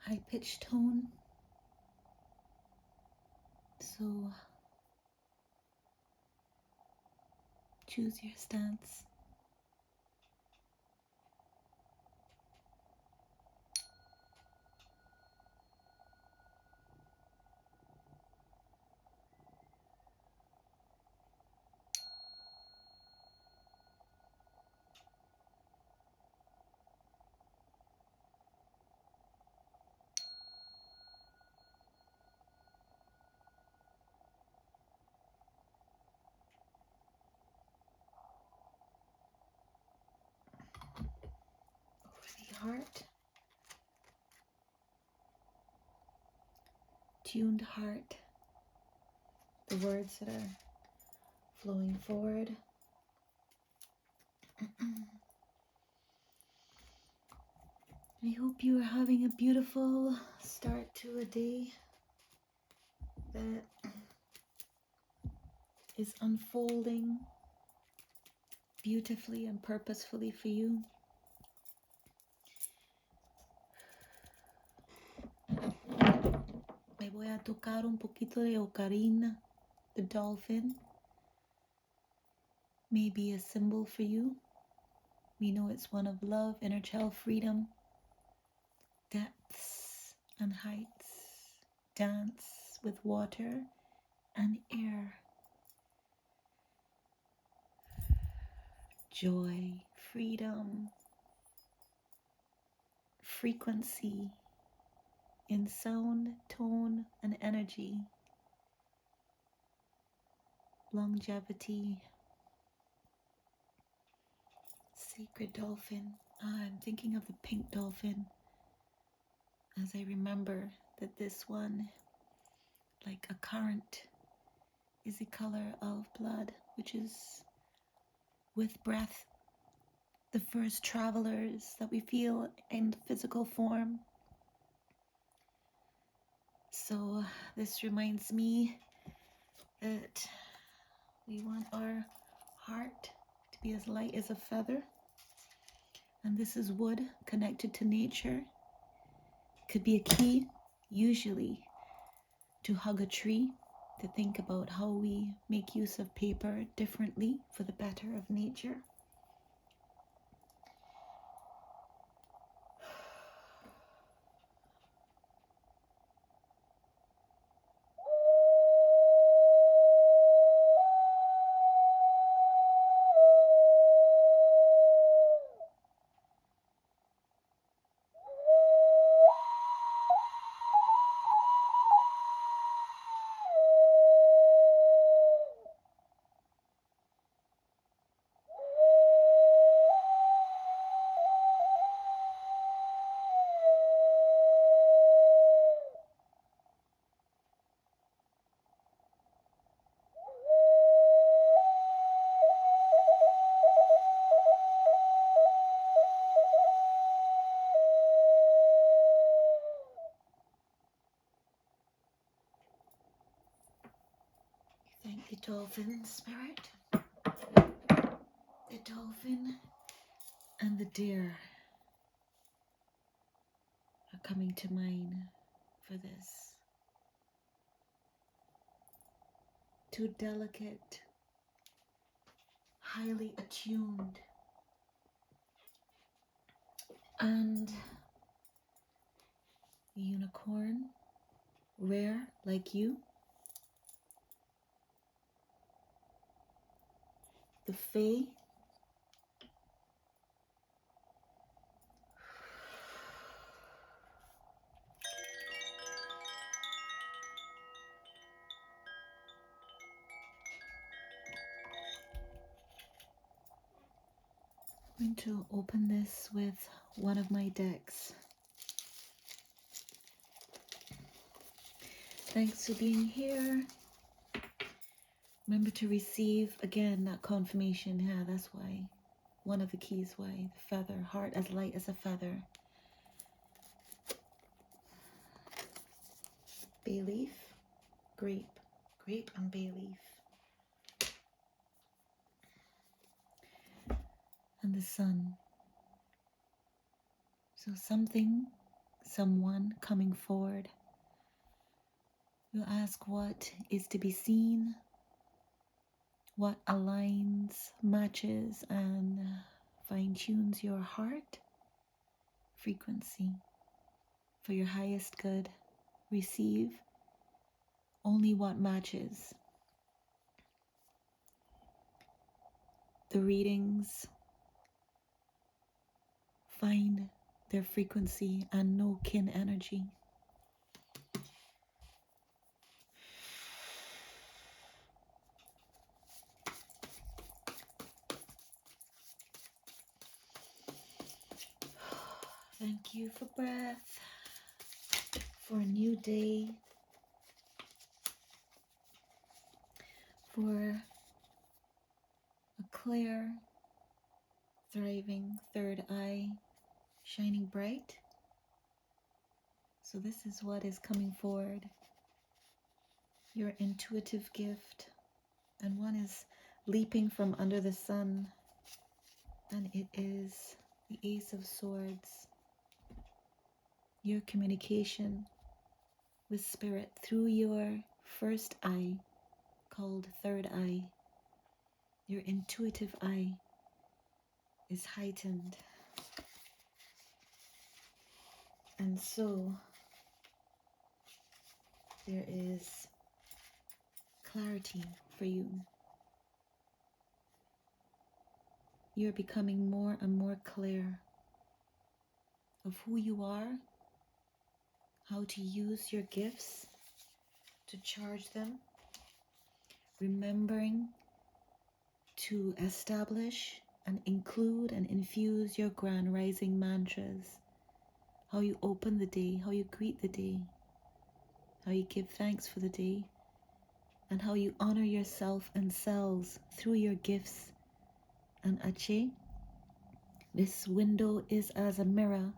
high-pitched tone. So choose your stance. Heart, tuned heart, the words that are flowing forward. I hope you are having a beautiful start to a day that is unfolding beautifully and purposefully for you. Me voy a tocar un poquito de ocarina, the dolphin. May be a symbol for you. We know it's one of love, inner child freedom, depths and heights, dance with water and air, joy, freedom, frequency in sound, tone, and energy, longevity, sacred dolphin. I'm thinking of the pink dolphin as I remember that this one, like a current, is the color of blood, which is with breath, the first travelers that we feel in physical form. So this reminds me that we want our heart to be as light as a feather. And this is wood connected to nature. Could be a key, usually, to hug a tree, to think about how we make use of paper differently for the better of nature. Thank the dolphin spirit, the dolphin and the deer are coming to mind for this. Too delicate, highly attuned, and the unicorn, rare like you. The FAE, I'm going to open this with one of my decks. Thanks for being here. Remember to receive, again, that confirmation. Yeah, that's why. One of the keys why. The feather. Heart as light as a feather. Bay leaf. Grape. Grape and bay leaf. And the sun. So something someone coming forward. You ask what is to be seen, what aligns, matches, and fine-tunes your heart frequency for your highest good. Receive only what matches. The readings find their frequency and no kin energy. Thank you for breath, for a new day, for a clear, thriving third eye shining bright. So this is what is coming forward. Your intuitive gift. And one is leaping from under the sun. And it is the Ace of Swords. Your communication with spirit through your first eye, called third eye. Your intuitive eye is heightened. And so there is clarity for you. You're becoming more and more clear of who you are, how to use your gifts, to charge them, remembering to establish and include and infuse your grand rising mantras, how you open the day, how you greet the day, how you give thanks for the day, and how you honor yourself and selves through your gifts. And Ache, this window is as a mirror.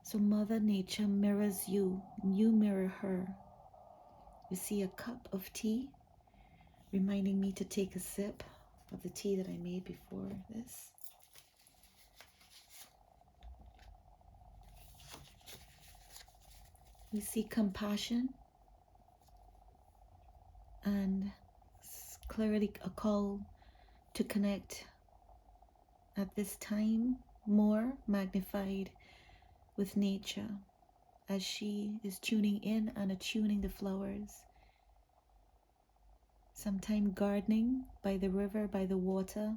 So Mother Nature mirrors you, and you mirror her. You see a cup of tea, reminding me to take a sip of the tea that I made before this. You see compassion and clearly a call to connect at this time, more magnified with nature as she is tuning in and attuning the flowers. Sometime gardening by the river, by the water,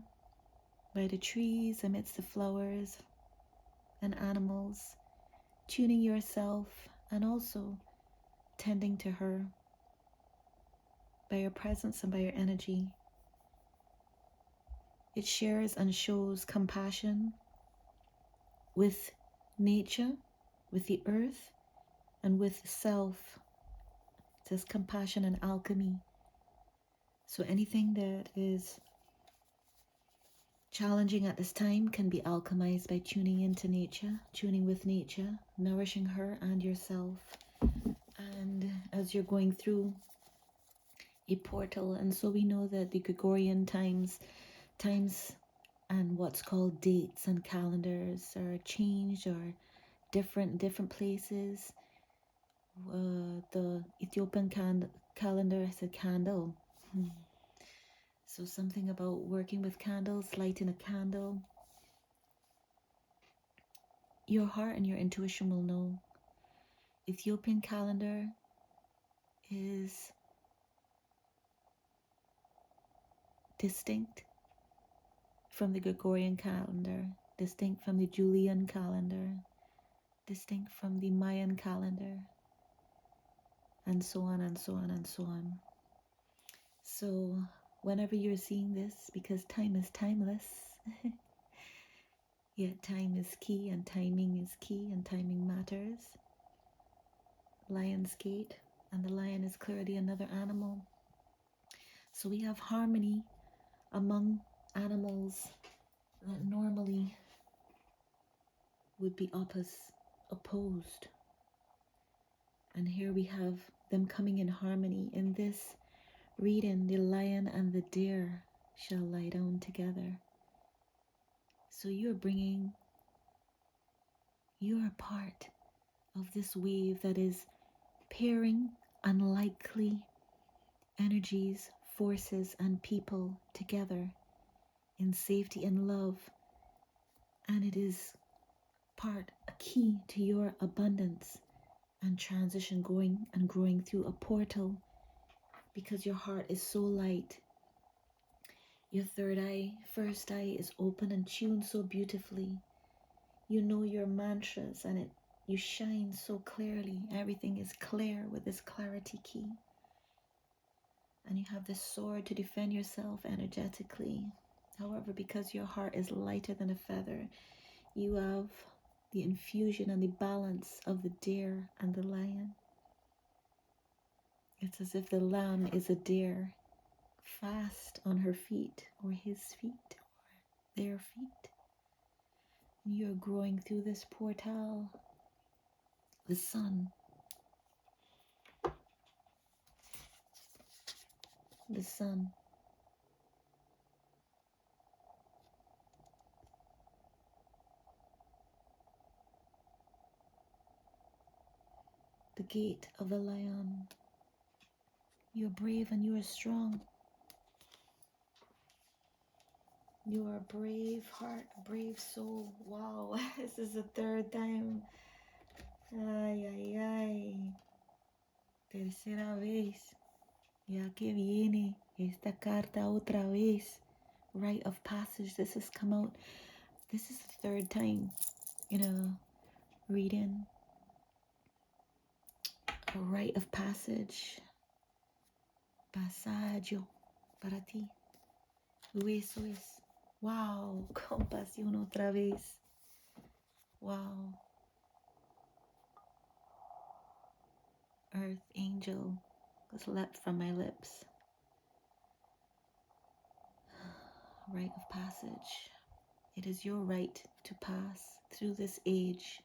by the trees, amidst the flowers and animals, tuning yourself and also tending to her by your presence and by your energy. It shares and shows compassion with nature, with the earth, and with self. It says compassion and alchemy. So anything that is challenging at this time can be alchemized by tuning into nature, tuning with nature, nourishing her and yourself. And as you're going through a portal, and so we know that the Gregorian times and what's called dates and calendars are changed or different places. The Ethiopian calendar has a candle. So something about working with candles, lighting a candle. Your heart and your intuition will know. Ethiopian calendar is distinct from the Gregorian calendar, distinct from the Julian calendar, distinct from the Mayan calendar, and so on and so on and so on. So whenever you're seeing this, because time is timeless, yet time is key and timing is key and timing matters. Lion's gate, and the lion is clearly another animal. So we have harmony among animals that normally would be opposed. And here we have them coming in harmony. In this reading, the lion and the deer shall lie down together. So you're bringing your part of this wave that is pairing unlikely energies, forces, and people together in safety and love. And it is a key to your abundance and transition, going and growing through a portal, because your heart is so light. Your third eye, first eye is open and tuned so beautifully. You know your mantras and you shine so clearly. Everything is clear with this clarity key. And you have this sword to defend yourself energetically. However, because your heart is lighter than a feather, you have the infusion and the balance of the deer and the lion. It's as if the lamb is a deer, fast on her feet, or his feet, or their feet. And you're growing through this portal. The sun. The sun. The gate of the lion. You're brave and you are strong. You are a brave heart, a brave soul. Wow, this is the third time. Ay, ay, ay. Tercera vez. Ya que viene esta carta otra vez. Rite of passage. This has come out. This is the third time in a reading. A rite of passage. Pasaggio para ti. Eso es. Wow, compasión otra vez. Wow. Earth angel was leapt from my lips. Rite of passage. It is your right to pass through this age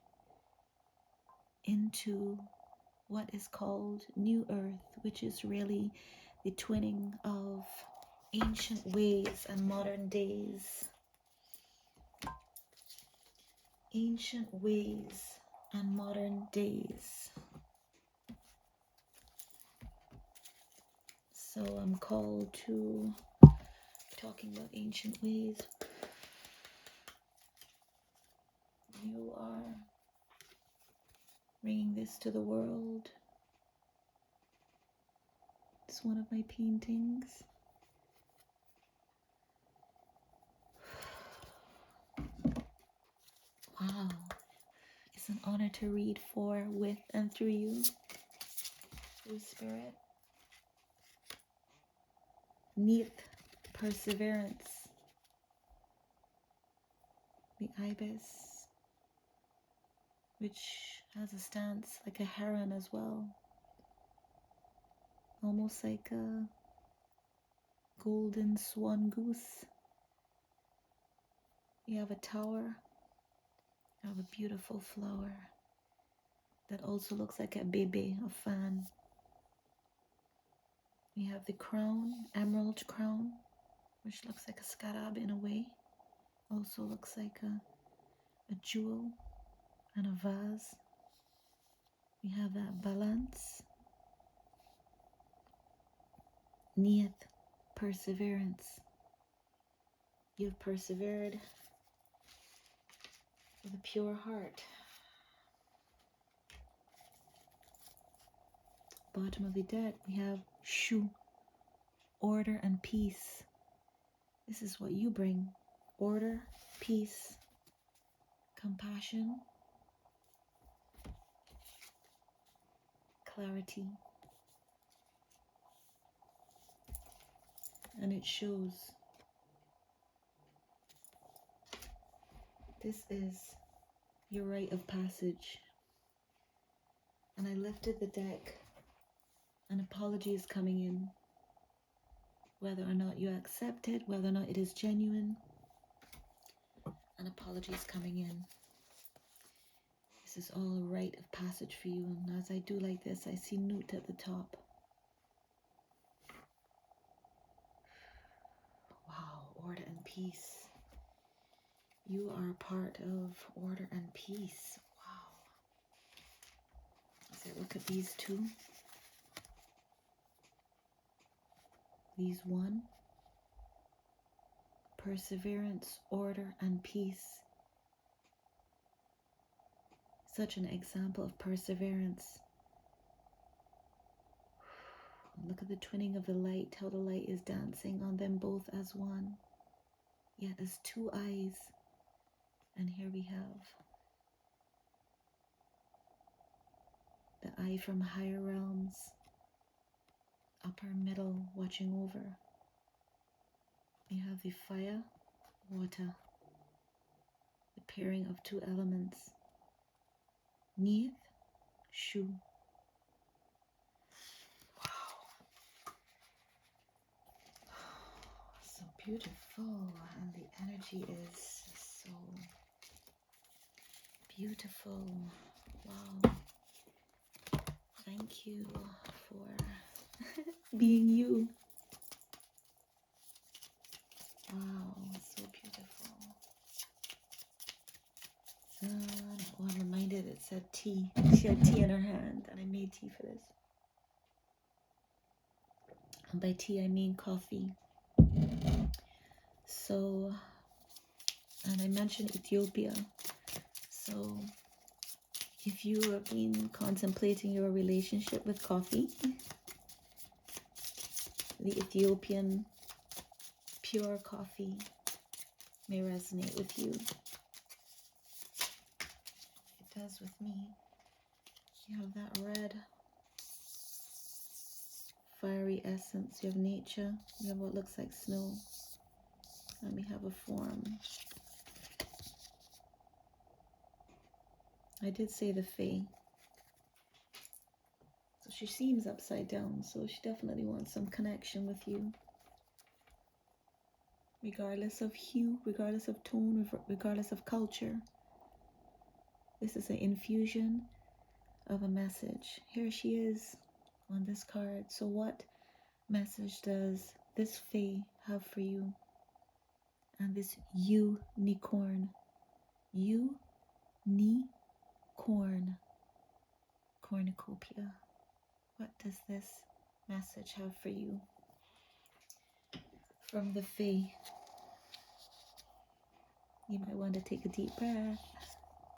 into what is called New Earth, which is really the twinning of ancient ways and modern days. Ancient ways and modern days. So I'm called to talking about ancient ways. You are bringing this to the world. It's one of my paintings. Wow. It's an honor to read for, with, and through you. Through spirit. Neath, perseverance. The ibis, which has a stance like a heron as well. Almost like a golden swan goose. You have a tower. You have a beautiful flower that also looks like a baby, a fan. We have the crown, emerald crown, which looks like a scarab in a way. Also looks like a jewel and a vase. We have that balance. Neath, perseverance. You've persevered with a pure heart. Bottom of the deck, we have Shu, order and peace. This is what you bring. Order, peace, compassion, clarity. And it shows. This is your rite of passage. And I lifted the deck. An apology is coming in. Whether or not you accept it, whether or not it is genuine, an apology is coming in. This is all a rite of passage for you. And as I do like this, I see Nut at the top. Wow, order and peace. You are a part of order and peace. Wow. Look at these two. These one. Perseverance, order, and peace. Such an example of perseverance. Look at the twinning of the light, how the light is dancing on them both as one. Yet as two eyes. And here we have the eye from higher realms, upper, middle, watching over. We have the fire, water, the pairing of two elements. Neath, shu. So beautiful, and the energy is so beautiful. Wow. Thank you for being you. Wow, so beautiful. Oh, I'm reminded it said tea. She had tea in her hand, and I made tea for this. And by tea, I mean coffee. So, and I mentioned Ethiopia. So, if you have been contemplating your relationship with coffee, the Ethiopian pure coffee may resonate with you. It does with me. You have that red, fiery essence. You have nature. You have what looks like snow. And we have a form. I did say the FAE. So she seems upside down, so she definitely wants some connection with you. Regardless of hue, regardless of tone, regardless of culture. This is an infusion of a message. Here she is on this card. So what message does this FAE have for you? And this unicorn. Unicorn. Cornucopia. What does this message have for you? From the FAE. You might want to take a deep breath.